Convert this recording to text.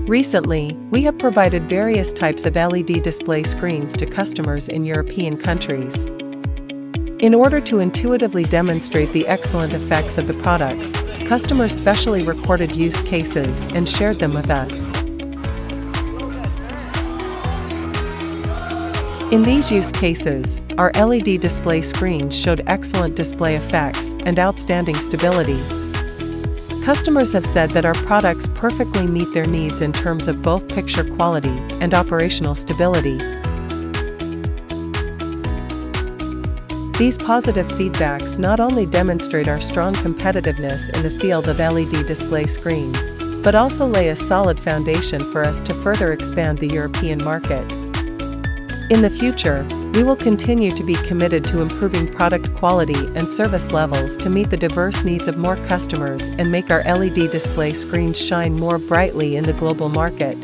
Recently, we have provided various types of LED display screens to customers in European countries. In order to intuitively demonstrate the excellent effects of the products, customers specially recorded use cases and shared them with us. In these use cases, our LED display screens showed excellent display effects and outstanding stability. Customers have said that our products perfectly meet their needs in terms of both picture quality and operational stability. These positive feedbacks not only demonstrate our strong competitiveness in the field of LED display screens, but also lay a solid foundation for us to further expand the European market. In the future, we will continue to be committed to improving product quality and service levels to meet the diverse needs of more customers and make our LED display screens shine more brightly in the global market.